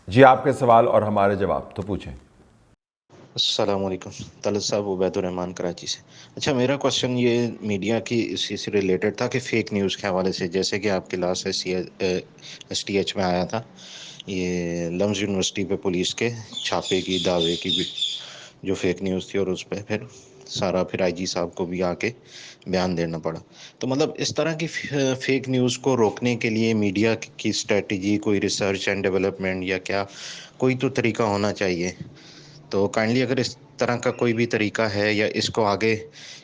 جی آپ کے سوال اور ہمارے جواب تو پوچھیں۔ السلام علیکم طلعت صاحب، عبید الرحمان کراچی سے۔ اچھا، میرا کوشچن یہ میڈیا کی اسی سے ریلیٹڈ تھا کہ فیک نیوز کے حوالے سے، جیسے کہ آپ کے لاسٹ ایس ٹی ایچ میں آیا تھا یہ لمز یونیورسٹی پہ پولیس کے چھاپے کی دعوے کی بھی جو فیک نیوز تھی، اور اس پہ پھر آئی جی صاحب کو بھی آ کے بیان دینا پڑا۔ تو مطلب اس طرح کی فیک نیوز کو روکنے کے لیے میڈیا کی اسٹریٹجی، کوئی ریسرچ اینڈ ڈیولپمنٹ یا کیا کوئی تو طریقہ ہونا چاہیے؟ تو کائنڈلی اگر اس طرح کا کوئی بھی طریقہ ہے یا اس کو آگے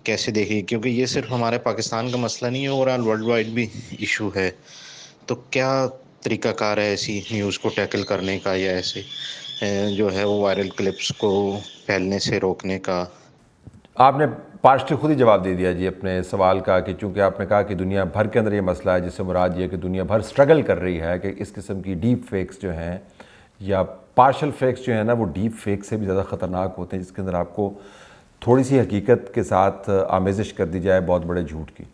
کیسے دیکھیں، کیونکہ یہ صرف ہمارے پاکستان کا مسئلہ نہیں ہے، اوور آل ورلڈ وائڈ بھی ایشو ہے۔ تو کیا طریقہ کار ہے ایسی نیوز کو ٹیکل کرنے کا، یا ایسے جو ہے وہ وائرل کلپس کو پھیلنے سے روکنے کا؟ آپ نے پارشلی خود ہی جواب دے دیا جی اپنے سوال کا، کہ چونکہ آپ نے کہا کہ دنیا بھر کے اندر یہ مسئلہ ہے، جس سے مراد یہ ہے کہ دنیا بھر سٹرگل کر رہی ہے کہ اس قسم کی ڈیپ فیکس جو ہیں یا پارشل فیکس جو ہیں نا، وہ ڈیپ فیکس سے بھی زیادہ خطرناک ہوتے ہیں، جس کے اندر آپ کو تھوڑی سی حقیقت کے ساتھ آمیزش کر دی جائے بہت بڑے جھوٹ کی،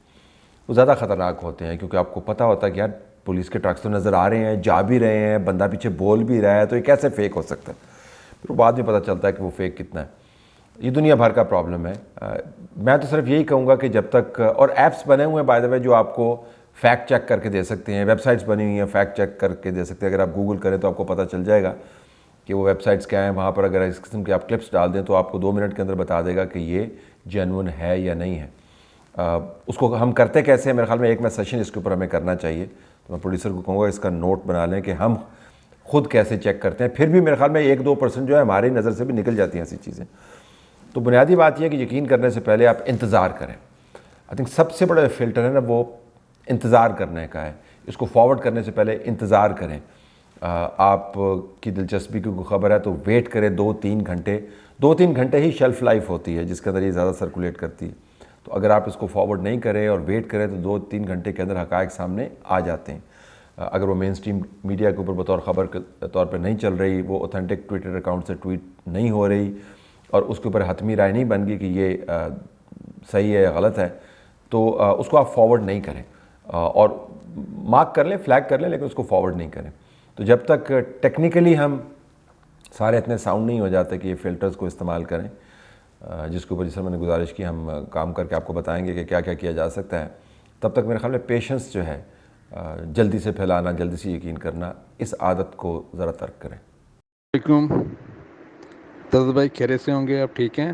وہ زیادہ خطرناک ہوتے ہیں، کیونکہ آپ کو پتہ ہوتا ہے کہ یار پولیس کے ٹرکس تو نظر آ رہے ہیں، جا بھی رہے ہیں، بندہ پیچھے بول بھی رہا ہے، تو یہ کیسے فیک ہو سکتا ہے؟ پھر وہ بعد میں پتہ چلتا ہے کہ وہ فیک کتنا ہے۔ یہ دنیا بھر کا پرابلم ہے۔ میں تو صرف یہی کہوں گا کہ جب تک، اور ایپس بنے ہوئے ہیں بائی دا وے جو آپ کو فیکٹ چیک کر کے دے سکتے ہیں، ویب سائٹس بنی ہوئی ہیں فیکٹ چیک کر کے دے سکتے ہیں، اگر آپ گوگل کریں تو آپ کو پتہ چل جائے گا کہ وہ ویب سائٹس کیا ہیں، وہاں پر اگر اس قسم کے آپ کلپس ڈال دیں تو آپ کو 2 منٹ کے اندر بتا دے گا کہ یہ جینون ہے یا نہیں ہے۔ اس کو ہم کرتے کیسے ہیں؟ میرے خیال میں ایک سیشن اس کے اوپر ہمیں کرنا چاہیے، تو میں پروڈیوسر کو کہوں گا اس کا نوٹ بنا لیں کہ ہم خود کیسے چیک کرتے ہیں۔ پھر بھی میرے خیال میں 1-2% جو ہے ہماری نظر سے بھی نکل جاتی ہیں ایسی چیزیں۔ تو بنیادی بات یہ ہے کہ یقین کرنے سے پہلے آپ انتظار کریں۔ آئی تھنک سب سے بڑا فلٹر ہے نا، وہ انتظار کرنے کا ہے۔ اس کو فارورڈ کرنے سے پہلے انتظار کریں۔ آپ کی دلچسپی کی کوئی خبر ہے تو ویٹ کریں 2-3 گھنٹے، 2-3 گھنٹے ہی شیلف لائف ہوتی ہے جس کے اندر یہ زیادہ سرکولیٹ کرتی ہے۔ تو اگر آپ اس کو فارورڈ نہیں کریں اور ویٹ کریں تو 2-3 گھنٹے کے اندر حقائق سامنے آ جاتے ہیں۔ اگر وہ مین سٹریم میڈیا کے اوپر بطور خبر کے طور پہ نہیں چل رہی، وہ اوتھینٹک ٹویٹر اکاؤنٹ سے ٹویٹ نہیں ہو رہی، اور اس کے اوپر حتمی رائے نہیں بن گئی کہ یہ صحیح ہے یا غلط ہے، تو اس کو آپ فارورڈ نہیں کریں، اور مارک کر لیں، فلیگ کر لیں، لیکن اس کو فارورڈ نہیں کریں۔ تو جب تک ٹیکنیکلی ہم سارے اتنے ساؤنڈ نہیں ہو جاتے کہ یہ فلٹرز کو استعمال کریں، جس کے اوپر جس میں نے گزارش کی ہم کام کر کے آپ کو بتائیں گے کہ کیا کیا کیا جا سکتا ہے، تب تک میرے خیال میں پیشنس جو ہے، جلدی سے پھیلانا، جلدی سے یقین کرنا، اس عادت کو ذرا ترک کریں۔ وعلیکم طلعت بھائی، خیریت سے ہوں گے؟ آپ ٹھیک ہیں؟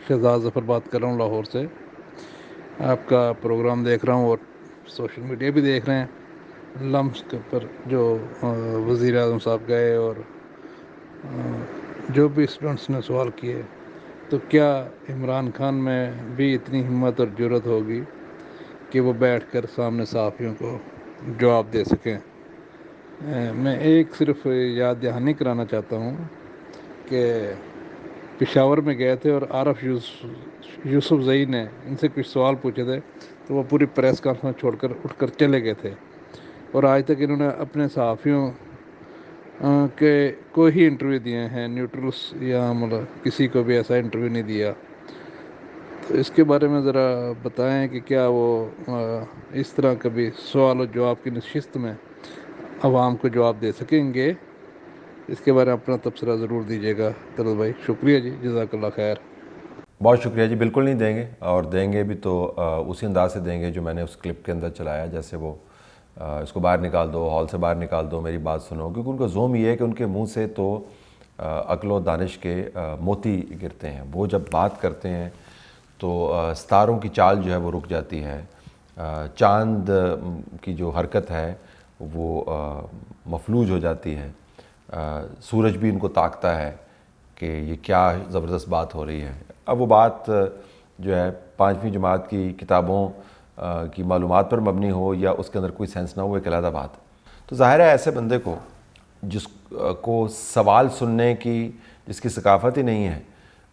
شہزاد ظفر بات کر رہا ہوں لاہور سے۔ آپ کا پروگرام دیکھ رہا ہوں اور سوشل میڈیا بھی دیکھ رہے ہیں۔ لمس کے اوپر جو وزیر اعظم صاحب گئے اور جو بھی اسٹوڈنٹس نے سوال کیے، تو کیا عمران خان میں بھی اتنی ہمت اور جرت ہوگی کہ وہ بیٹھ کر سامنے صحافیوں کو جواب دے سکیں؟ میں ایک صرف یاد دہانی کرانا چاہتا ہوں کہ پشاور میں گئے تھے اور عارف یوسف زئی نے ان سے کچھ سوال پوچھے تھے، تو وہ پوری پریس کانفرنس چھوڑ کر اٹھ کر چلے گئے تھے، اور آج تک انہوں نے اپنے صحافیوں کے کوئی ہی انٹرویو دیے ہیں، نیوٹرلس یا مطلب کسی کو بھی ایسا انٹرویو نہیں دیا۔ تو اس کے بارے میں ذرا بتائیں کہ کیا وہ اس طرح کبھی سوال و جواب کی نشست میں عوام کو جواب دے سکیں گے؟ اس کے بارے میں اپنا تبصرہ ضرور دیجیے گا طلعت بھائی۔ شکریہ جی، جزاک اللہ خیر۔ بہت شکریہ جی، بالکل نہیں دیں گے، اور دیں گے بھی تو اسی انداز سے دیں گے جو میں نے اس کلپ کے اندر چلایا، جیسے وہ اس کو باہر نکال دو، ہال سے باہر نکال دو، میری بات سنو، کیونکہ ان کا زوم یہ ہے کہ ان کے منہ سے تو عقل و دانش کے موتی گرتے ہیں۔ وہ جب بات کرتے ہیں تو ستاروں کی چال جو ہے وہ رک جاتی ہے، چاند کی جو حرکت ہے وہ مفلوج ہو جاتی ہے، سورج بھی ان کو تاکتا ہے کہ یہ کیا زبردست بات ہو رہی ہے۔ اب وہ بات جو ہے 5ویں جماعت کی کتابوں کی معلومات پر مبنی ہو یا اس کے اندر کوئی سینس نہ ہو، ایک علیحدہ بات ہے۔ تو ظاہر ہے ایسے بندے کو جس کو سوال سننے کی، جس کی ثقافت ہی نہیں ہے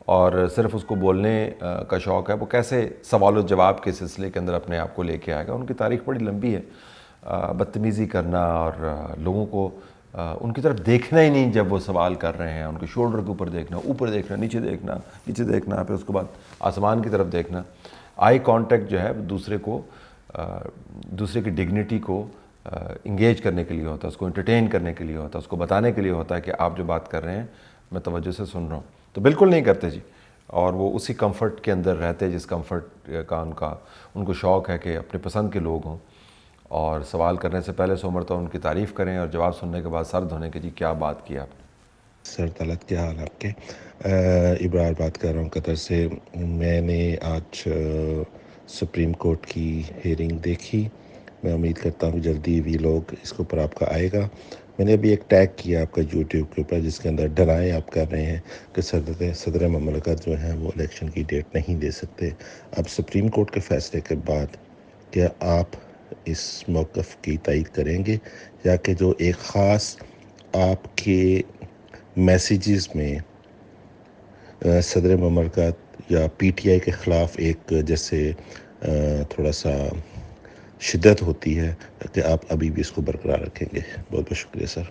اور صرف اس کو بولنے کا شوق ہے، وہ کیسے سوال و جواب کے سلسلے کے اندر اپنے آپ کو لے کے آئے گا؟ ان کی تاریخ بڑی لمبی ہے۔ بدتمیزی کرنا اور لوگوں کو ان کی طرف دیکھنا ہی نہیں جب وہ سوال کر رہے ہیں، ان کے شولڈر کے اوپر دیکھنا، اوپر دیکھنا، نیچے دیکھنا، نیچے دیکھنا، پھر اس کے بعد آسمان کی طرف دیکھنا۔ آئی کانٹیکٹ جو ہے دوسرے کی ڈگنیٹی کو انگیج کرنے کے لیے ہوتا ہے، اس کو انٹرٹین کرنے کے لیے ہوتا ہے، اس کو بتانے کے لیے ہوتا ہے کہ آپ جو بات کر رہے ہیں میں توجہ سے سن رہا ہوں. تو بالکل نہیں کرتے جی، اور وہ اسی کمفرٹ کے اندر رہتے جس کمفرٹ کا ان کو شوق ہے کہ اپنے پسند کے لوگ ہوں، اور سوال کرنے سے پہلے 100 مرتبہ ان کی تعریف کریں اور جواب سننے کے بعد سر دھونے کہ جی کیا بات کی آپ نے. سر طلعت، کیا حال آپ کے؟ ابرار بات کر رہا ہوں قطر سے. میں نے آج سپریم کورٹ کی ہیئرنگ دیکھی. میں امید کرتا ہوں کہ جلدی وی لوگ اس کے اوپر آپ کا آئے گا. میں نے ابھی ایک ٹیگ کیا آپ کا یوٹیوب کے اوپر جس کے اندر ڈرائیں آپ کر رہے ہیں کہ صدر مملکت جو ہیں وہ الیکشن کی ڈیٹ نہیں دے سکتے. اب سپریم کورٹ کے فیصلے کے بعد کیا آپ اس موقف کی تائید کریں گے، یا کہ جو ایک خاص آپ کے میسیجز میں صدر مملکت یا پی ٹی آئی کے خلاف ایک جیسے تھوڑا سا شدت ہوتی ہے، کہ آپ ابھی بھی اس کو برقرار رکھیں گے؟ بہت بہت شکریہ سر.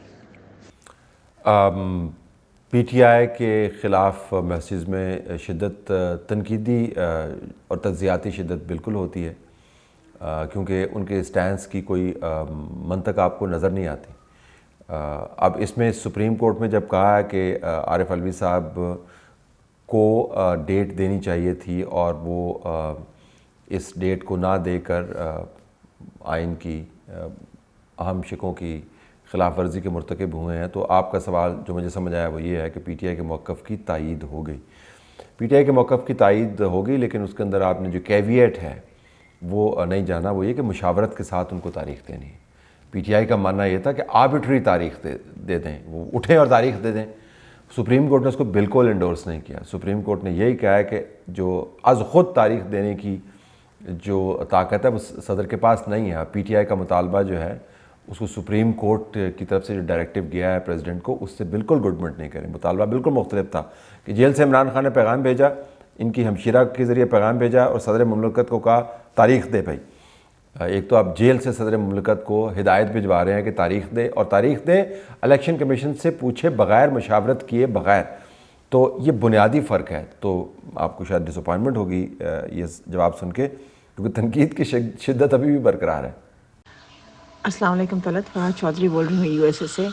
پی ٹی آئی کے خلاف میسیج میں شدت تنقیدی اور تجزیاتی شدت بالکل ہوتی ہے، کیونکہ ان کے سٹینس کی کوئی منطق آپ کو نظر نہیں آتی. اب اس میں سپریم کورٹ میں جب کہا ہے کہ عارف علوی صاحب کو ڈیٹ دینی چاہیے تھی اور وہ اس ڈیٹ کو نہ دے کر آئین کی اہم شقوں کی خلاف ورزی کے مرتکب ہوئے ہیں، تو آپ کا سوال جو مجھے سمجھ آیا وہ یہ ہے کہ پی ٹی آئی کے موقف کی تائید ہو گئی. پی ٹی آئی کے موقف کی تائید ہو گئی، لیکن اس کے اندر آپ نے جو کیویٹ ہے وہ نہیں جانا، وہ یہ کہ مشاورت کے ساتھ ان کو تاریخ دینی ہے. پی ٹی آئی کا ماننا یہ تھا کہ آربیٹری تاریخ دے دیں، وہ اٹھیں اور تاریخ دے دیں. سپریم کورٹ نے اس کو بالکل انڈورس نہیں کیا. سپریم کورٹ نے یہی کہا ہے کہ جو از خود تاریخ دینے کی جو طاقت ہے وہ صدر کے پاس نہیں ہے. پی ٹی آئی کا مطالبہ جو ہے اس کو سپریم کورٹ کی طرف سے جو ڈائریکٹیو گیا ہے پریزیڈنٹ کو، اس سے بالکل گڈمنٹ نہیں کریں. مطالبہ بالکل مختلف تھا کہ جیل سے عمران خان نے پیغام بھیجا، ان کی ہمشیرہ کے ذریعے پیغام بھیجا اور صدر مملکت کو کہا تاریخ دے بھائی. ایک تو آپ جیل سے صدر مملکت کو ہدایت بھجوا رہے ہیں کہ تاریخ دے، اور تاریخ دے الیکشن کمیشن سے پوچھے بغیر، مشاورت کیے بغیر. تو یہ بنیادی فرق ہے. تو آپ کو شاید ڈس اپوائنٹمنٹ ہوگی یہ جواب سن کے، کیونکہ تنقید کی شدت ابھی بھی برقرار ہے. السلام علیکم طلعت، فہد چودھری بول رہی ہوں یو ایس اے سے.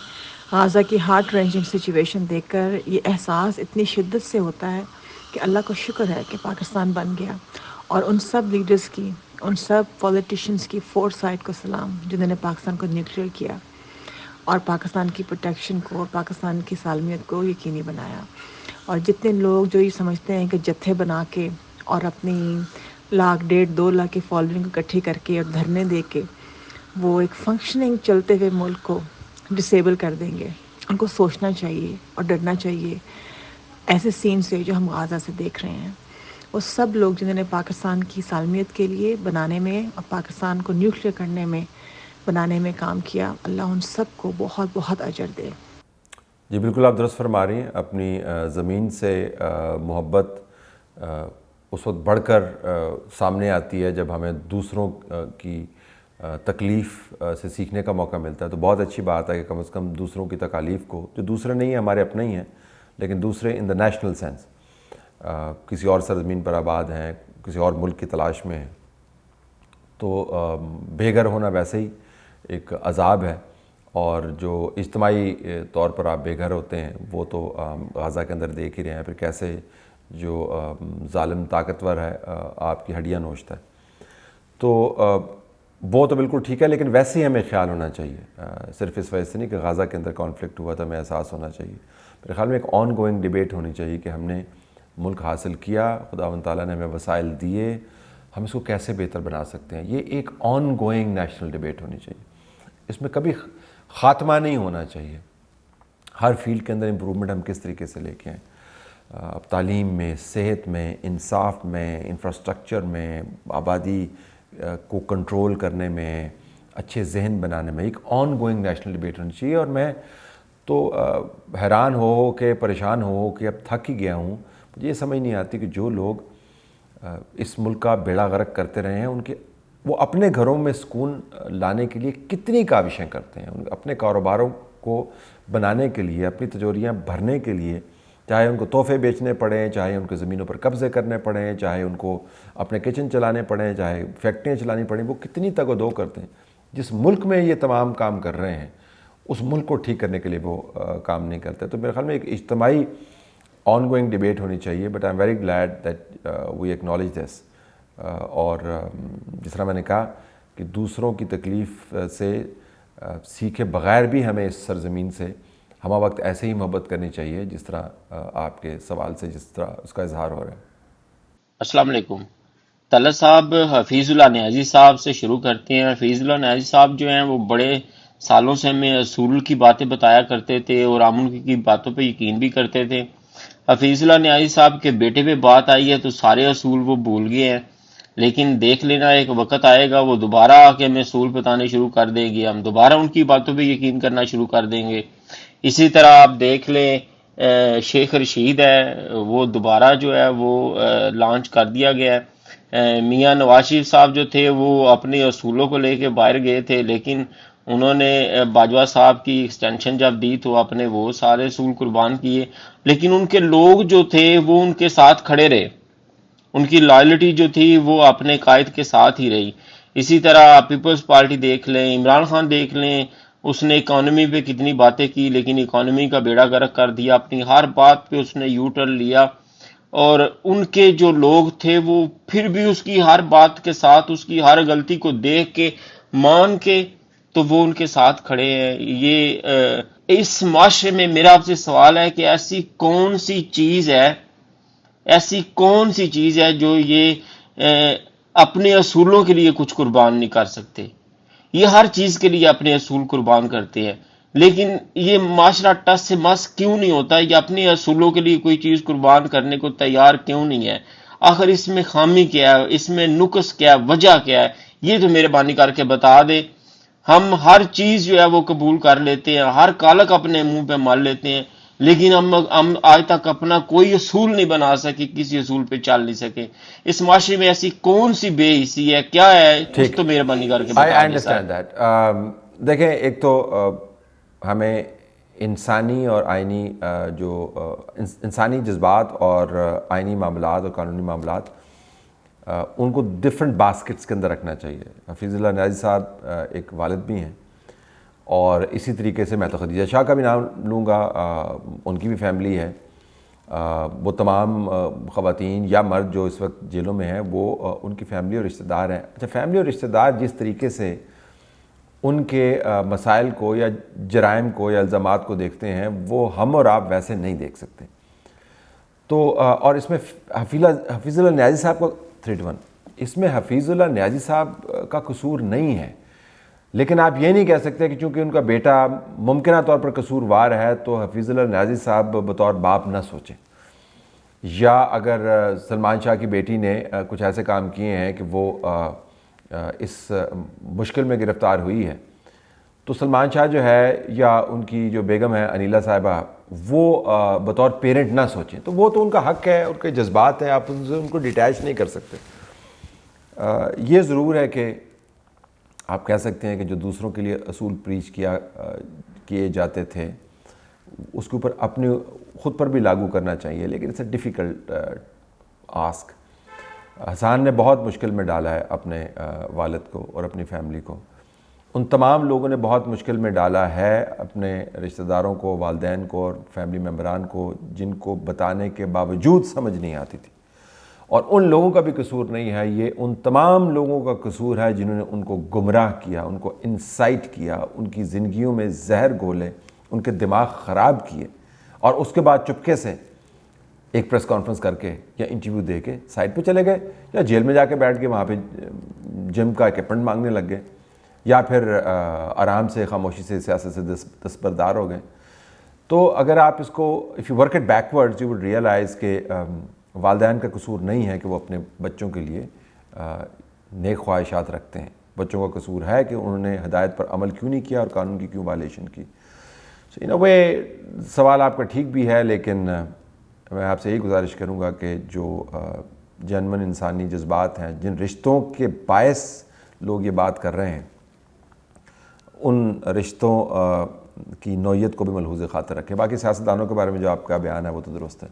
غازہ کی ہارٹ رینجنگ سچویشن دیکھ کر یہ احساس اتنی شدت سے ہوتا ہے کہ اللہ کا شکر ہے کہ پاکستان بن گیا، اور ان سب لیڈرز کی، ان سب پولیٹیشنز کی فور سائڈ کو سلام جنہوں نے پاکستان کو نیوٹرل کیا اور پاکستان کی پروٹیکشن کو اور پاکستان کی سالمیت کو یقینی بنایا. اور جتنے لوگ جو یہ سمجھتے ہیں کہ جتھے بنا کے اور اپنی 1.5 لاکھ 2 لاکھ کی فالوئنگ کو اکٹھی کر کے اور دھرنے دے کے وہ ایک فنکشننگ چلتے ہوئے ملک کو ڈسیبل کر دیں گے، ان کو سوچنا چاہیے اور ڈرنا چاہیے ایسے سین سے جو ہم غازہ سے دیکھ رہے ہیں. وہ سب لوگ جنہوں نے پاکستان کی سالمیت کے لیے بنانے میں اور پاکستان کو نیوٹرل کرنے میں بنانے میں کام کیا، اللہ ان سب کو بہت بہت اجر دے. جی بالکل آپ درست فرما رہی ہیں. اپنی زمین سے محبت اس وقت بڑھ کر سامنے آتی ہے جب ہمیں دوسروں کی تکلیف سے سیکھنے کا موقع ملتا ہے. تو بہت اچھی بات ہے کہ کم از کم دوسروں کی تکالیف کو، جو دوسرے نہیں ہیں ہمارے اپنے ہی ہیں لیکن دوسرے ان دا نیشنل سینس، کسی اور سرزمین پر آباد ہیں، کسی اور ملک کی تلاش میں ہیں، تو بے گھر ہونا ویسے ہی ایک عذاب ہے. اور جو اجتماعی طور پر آپ بے گھر ہوتے ہیں وہ تو غزہ کے اندر دیکھ ہی رہے ہیں، پھر کیسے جو ظالم طاقتور ہے آپ کی ہڈیاں نوچتا ہے. تو وہ تو بالکل ٹھیک ہے، لیکن ویسے ہی ہمیں خیال ہونا چاہیے، صرف اس وجہ سے نہیں کہ غزہ کے اندر کانفلکٹ ہوا تھا، ہمیں احساس ہونا چاہیے. میرے خیال میں ایک آن گوئنگ ڈیبیٹ ہونی چاہیے کہ ہم نے ملک حاصل کیا، خداوند تعالیٰ نے ہمیں وسائل دیے، ہم اس کو کیسے بہتر بنا سکتے ہیں. یہ ایک آن گوئنگ نیشنل ڈیبیٹ ہونی چاہیے. اس میں کبھی خاتمہ نہیں ہونا چاہیے. ہر فیلڈ کے اندر امپرومنٹ ہم کس طریقے سے لے کے آئیں، اب تعلیم میں، صحت میں، انصاف میں، انفراسٹرکچر میں، آبادی کو کنٹرول کرنے میں، اچھے ذہن بنانے میں. ایک آن گوئنگ نیشنل ڈیبیٹ ہونی چاہیے. اور میں تو حیران ہو کے، پریشان ہو کہ اب تھک ہی گیا ہوں. مجھے یہ سمجھ نہیں آتی کہ جو لوگ اس ملک کا بیڑا غرق کرتے رہے ہیں، ان کے وہ اپنے گھروں میں سکون لانے کے لیے کتنی کاوشیں کرتے ہیں، اپنے کاروباروں کو بنانے کے لیے، اپنی تجوریاں بھرنے کے لیے، چاہے ان کو تحفے بیچنے پڑیں، چاہے ان کو زمینوں پر قبضے کرنے پڑیں، چاہے ان کو اپنے کچن چلانے پڑیں، چاہے فیکٹریاں چلانی پڑیں، وہ کتنی تگ و دو کرتے ہیں. جس ملک میں یہ تمام کام کر رہے ہیں اس ملک کو ٹھیک کرنے کے لیے وہ کام نہیں کرتے. تو میرے خیال میں ایک اجتماعی آن گوئنگ ڈیبیٹ ہونی چاہیے. But I am very glad that we acknowledge this. اور جس طرح میں نے کہا کہ دوسروں کی تکلیف سے سیکھے بغیر بھی ہمیں اس سرزمین سے ہمہ وقت ایسے ہی محبت کرنی چاہیے جس طرح آپ کے سوال سے جس طرح اس کا اظہار ہو رہا ہے. السلام علیکم. طلعت صاحب، حفیظ اللہ نیازی صاحب سے شروع کرتے ہیں. حفیظ اللہ نیازی صاحب جو ہیں وہ بڑے سالوں سے ہمیں اصول کی باتیں بتایا کرتے تھے اور ہم ان کی باتوں پہ یقین بھی کرتے تھے. حفیظ اللہ نیازی صاحب کے بیٹے پہ بات آئی ہے تو سارے اصول وہ بھول گئے ہیں، لیکن دیکھ لینا ایک وقت آئے گا وہ دوبارہ آ کے ہمیں اصول بتانے شروع کر دیں گے، ہم دوبارہ ان کی باتوں پہ یقین کرنا شروع کر دیں گے. اسی طرح آپ دیکھ لیں شیخ رشید ہے، وہ دوبارہ جو ہے وہ لانچ کر دیا گیا ہے. میاں نواز شریف صاحب جو تھے وہ اپنے اصولوں کو لے کے باہر گئے تھے، لیکن انہوں نے باجوہ صاحب کی ایکسٹینشن جب دی تو اپنے وہ سارے اصول قربان کیے، لیکن ان کے لوگ جو تھے وہ ان کے ساتھ کھڑے رہے، ان کی لائلٹی جو تھی وہ اپنے قائد کے ساتھ ہی رہی. اسی طرح پیپلز پارٹی دیکھ لیں، عمران خان دیکھ لیں، اس نے اکانومی پہ کتنی باتیں کی لیکن اکانومی کا بیڑا غرق کر دیا. اپنی ہر بات پہ اس نے یو ٹرن لیا، اور ان کے جو لوگ تھے وہ پھر بھی اس کی ہر بات کے ساتھ، اس کی ہر غلطی کو دیکھ کے مان کے تو وہ ان کے ساتھ کھڑے ہیں. یہ اس معاشرے میں میرا آپ سے سوال ہے کہ ایسی کون سی چیز ہے جو یہ اپنے اصولوں کے لیے کچھ قربان نہیں کر سکتے. یہ ہر چیز کے لیے اپنے اصول قربان کرتے ہیں، لیکن یہ معاشرہ ٹس سے مس کیوں نہیں ہوتا؟ یہ اپنے اصولوں کے لیے کوئی چیز قربان کرنے کو تیار کیوں نہیں ہے؟ آخر اس میں خامی کیا ہے؟ اس میں نقص کیا ہے؟ وجہ کیا ہے؟ یہ تو مہربانی کر کے بتا دے. ہم ہر چیز جو ہے وہ قبول کر لیتے ہیں، ہر کالک اپنے منہ پہ مال لیتے ہیں، لیکن ہم آج تک اپنا کوئی اصول نہیں بنا سکے، کسی اصول پہ چل نہیں سکے. اس معاشرے میں ایسی کون سی بے حسی ہے؟ کیا ہے؟ کچھ تو مہربانی کر کے آئی بتا دیں. Understand that. دیکھیں، ایک تو ہمیں انسانی اور آئینی جو انسانی جذبات اور آئینی معاملات اور قانونی معاملات ان کو ڈفرینٹ باسکٹس کے اندر رکھنا چاہیے. حفیظ اللہ نیازی صاحب ایک والد بھی ہیں، اور اسی طریقے سے میں تو خدیجہ شاہ کا بھی نام لوں گا، ان کی بھی فیملی ہے. وہ تمام خواتین یا مرد جو اس وقت جیلوں میں ہیں وہ ان کی فیملی اور رشتہ دار ہیں. اچھا، فیملی اور رشتہ دار جس طریقے سے ان کے مسائل کو یا جرائم کو یا الزامات کو دیکھتے ہیں وہ ہم اور آپ ویسے نہیں دیکھ سکتے. تو اور اس میں حفیظ اللہ نیازی صاحب کو 3-1 اس میں حفیظ اللہ نیازی صاحب کا قصور نہیں ہے، لیکن آپ یہ نہیں کہہ سکتے کہ چونکہ ان کا بیٹا ممکنہ طور پر قصوروار ہے تو حفیظ اللہ نیازی صاحب بطور باپ نہ سوچیں. یا اگر سلمان شاہ کی بیٹی نے کچھ ایسے کام کیے ہیں کہ وہ اس مشکل میں گرفتار ہوئی ہے تو سلمان شاہ جو ہے یا ان کی جو بیگم ہے انیلا صاحبہ وہ بطور پیرنٹ نہ سوچیں. تو وہ تو ان کا حق ہے، ان کے جذبات ہیں، آپ ان کو ڈیٹیچ نہیں کر سکتے. یہ ضرور ہے کہ آپ کہہ سکتے ہیں کہ جو دوسروں کے لیے اصول پریچ کیے جاتے تھے اس کے اوپر اپنے خود پر بھی لاگو کرنا چاہیے، لیکن اٹس اے ڈیفیکلٹ آسک. حسان نے بہت مشکل میں ڈالا ہے اپنے والد کو اور اپنی فیملی کو. ان تمام لوگوں نے بہت مشکل میں ڈالا ہے اپنے رشتہ داروں کو، والدین کو اور فیملی ممبران کو، جن کو بتانے کے باوجود سمجھ نہیں آتی تھی. اور ان لوگوں کا بھی قصور نہیں ہے، یہ ان تمام لوگوں کا قصور ہے جنہوں نے ان کو گمراہ کیا، ان کو انسائٹ کیا، ان کی زندگیوں میں زہر گھولے، ان کے دماغ خراب کیے، اور اس کے بعد چپکے سے ایک پریس کانفرنس کر کے یا انٹرویو دے کے سائٹ پہ چلے گئے، یا جیل میں جا کے بیٹھ کے وہاں پہ جم کا اکوپمنٹ مانگنے لگ گئے، یا پھر آرام سے خاموشی سے سیاست سے دستبردار ہو گئے. تو اگر آپ اس کو if you work it backwards you would realise کہ والدین کا قصور نہیں ہے کہ وہ اپنے بچوں کے لیے نیک خواہشات رکھتے ہیں. بچوں کا قصور ہے کہ انہوں نے ہدایت پر عمل کیوں نہیں کیا اور قانون کی کیوں وائلیشن کی. سو ان اے وے سوال آپ کا ٹھیک بھی ہے، لیکن میں آپ سے یہی گزارش کروں گا کہ جو جنمن انسانی جذبات ہیں، جن رشتوں کے باعث لوگ یہ بات کر رہے ہیں، ان رشتوں کی نوعیت کو بھی ملحوظ خاطر رکھیں. باقی سیاستدانوں کے بارے میں جو آپ کا بیان ہے وہ تو درست ہے.